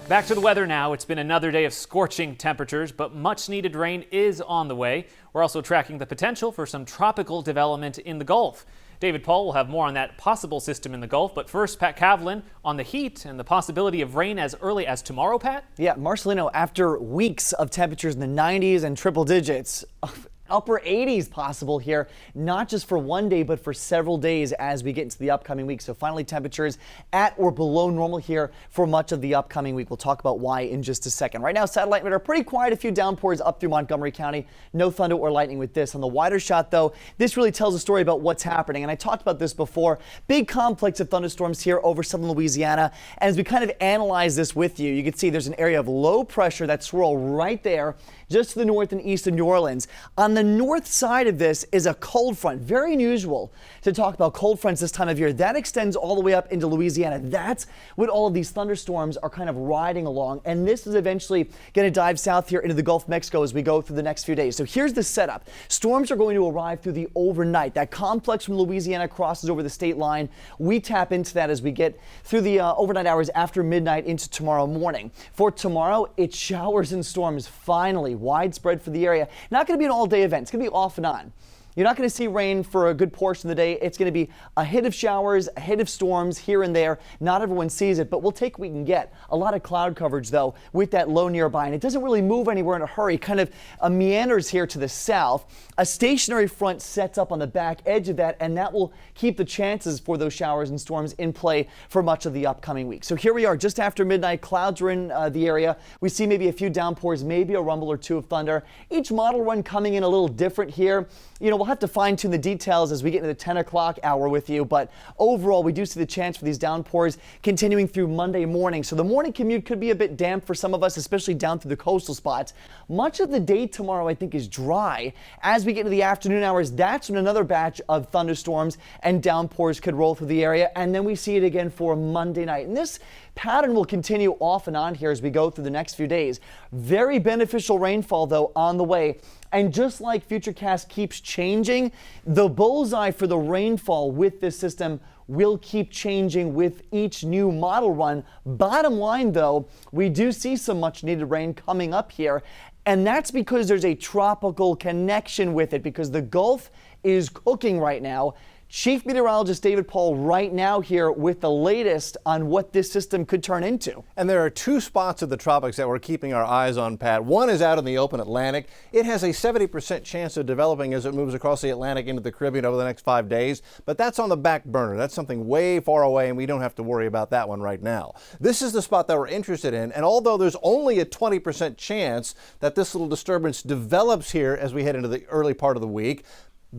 Back to the weather now. It's been another day of scorching temperatures, but much needed rain is on the way. We're also tracking the potential for some tropical development in the Gulf. David Paul will have more on that possible system in the Gulf. But first, Pat Cavlin on the heat and the possibility of rain as early as tomorrow, Pat? Yeah, Marcelino, after weeks of temperatures in the 90s and triple digits, upper 80s possible here, not just for one day, but for several days as we get into the upcoming week. So finally, temperatures at or below normal here for much of the upcoming week. We'll talk about why in just a second. Right now, satellite radar pretty quiet. A few downpours up through Montgomery County. No thunder or lightning with this. On the wider shot, though, this really tells a story about what's happening. And I talked about this before. Big complex of thunderstorms here over southern Louisiana. And as we kind of analyze this with you, you can see there's an area of low pressure that swirl right there, just to the north and east of New Orleans. On the north side of this is a cold front. Very unusual to talk about cold fronts this time of year. That extends all the way up into Louisiana. That's what all of these thunderstorms are kind of riding along. And this is eventually going to dive south here into the Gulf of Mexico as we go through the next few days. So here's the setup. Storms are going to arrive through the overnight. That complex from Louisiana crosses over the state line. We tap into that as we get through the overnight hours after midnight into tomorrow morning. For tomorrow, it's showers and storms finally widespread for the area. Not going to be an all-day event. It's going to be off and on. You're not going to see rain for a good portion of the day. It's going to be a hit of showers, a hit of storms here and there. Not everyone sees it, but we'll take what we can get. A lot of cloud coverage, though, with that low nearby. And it doesn't really move anywhere in a hurry. Kind of meanders here to the south. A stationary front sets up on the back edge of that, and that will keep the chances for those showers and storms in play for much of the upcoming week. So here we are just after midnight. Clouds are in the area. We see maybe a few downpours, maybe a rumble or two of thunder. Each model run coming in a little different here. You know, we'll have to fine-tune the details as we get into the 10 o'clock hour with you, but overall, we do see the chance for these downpours continuing through Monday morning. So the morning commute could be a bit damp for some of us, especially down through the coastal spots. Much of the day tomorrow, I think, is dry. As we get into the afternoon hours, that's when another batch of thunderstorms and downpours could roll through the area, and then we see it again for Monday night. And this pattern will continue off and on here as we go through the next few days. Very beneficial rainfall, though, on the way. And just like Futurecast keeps changing, the bullseye for the rainfall with this system will keep changing with each new model run. Bottom line, though, we do see some much needed rain coming up here. And that's because there's a tropical connection with it, because the Gulf is cooking right now. Chief Meteorologist David Paul right now here with the latest on what this system could turn into. And there are two spots of the tropics that we're keeping our eyes on, Pat. One is out in the open Atlantic. It has a 70% chance of developing as it moves across the Atlantic into the Caribbean over the next 5 days. But that's on the back burner. That's something way far away, and we don't have to worry about that one right now. This is the spot that we're interested in. And although there's only a 20% chance that this little disturbance develops here as we head into the early part of the week,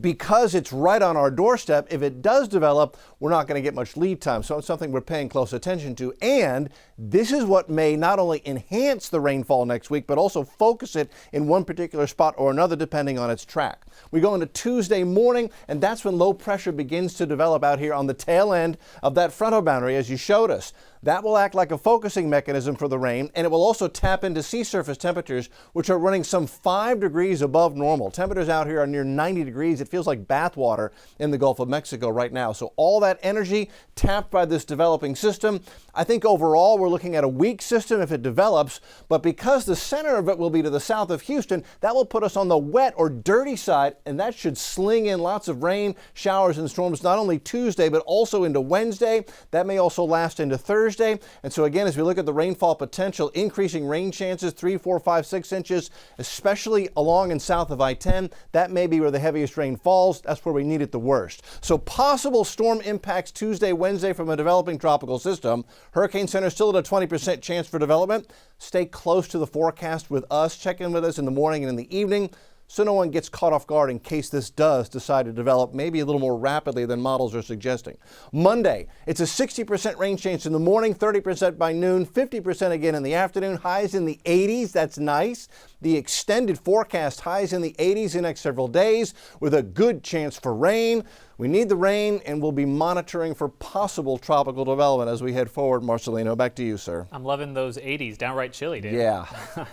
because it's right on our doorstep, if it does develop, we're not going to get much lead time. So it's something we're paying close attention to. And this is what may not only enhance the rainfall next week, but also focus it in one particular spot or another, depending on its track. We go into Tuesday morning, and that's when low pressure begins to develop out here on the tail end of that frontal boundary, as you showed us. That will act like a focusing mechanism for the rain, and it will also tap into sea surface temperatures, which are running some 5 degrees above normal. Temperatures out here are near 90 degrees. It feels like bath water in the Gulf of Mexico right now. So all that energy tapped by this developing system. I think overall we're looking at a weak system if it develops, but because the center of it will be to the south of Houston, that will put us on the wet or dirty side, and that should sling in lots of rain, showers, and storms not only Tuesday, but also into Wednesday. That may also last into Thursday. And so again, as we look at the rainfall potential, increasing rain chances, 3, 4, 5, 6 inches, especially along and south of I-10. That may be where the heaviest rain falls. That's where we need it the worst. So possible storm impacts Tuesday, Wednesday from a developing tropical system. Hurricane Center still at a 20% chance for development. Stay close to the forecast with us. Check in with us in the morning and in the evening, so no one gets caught off guard in case this does decide to develop maybe a little more rapidly than models are suggesting. Monday, it's a 60% rain chance in the morning, 30% by noon, 50% again in the afternoon, highs in the 80s. That's nice. The extended forecast highs in the 80s the next several days with a good chance for rain. We need the rain, and we'll be monitoring for possible tropical development as we head forward. Marcelino, back to you, sir. I'm loving those 80s. Downright chilly, Dave. Yeah.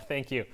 Thank you.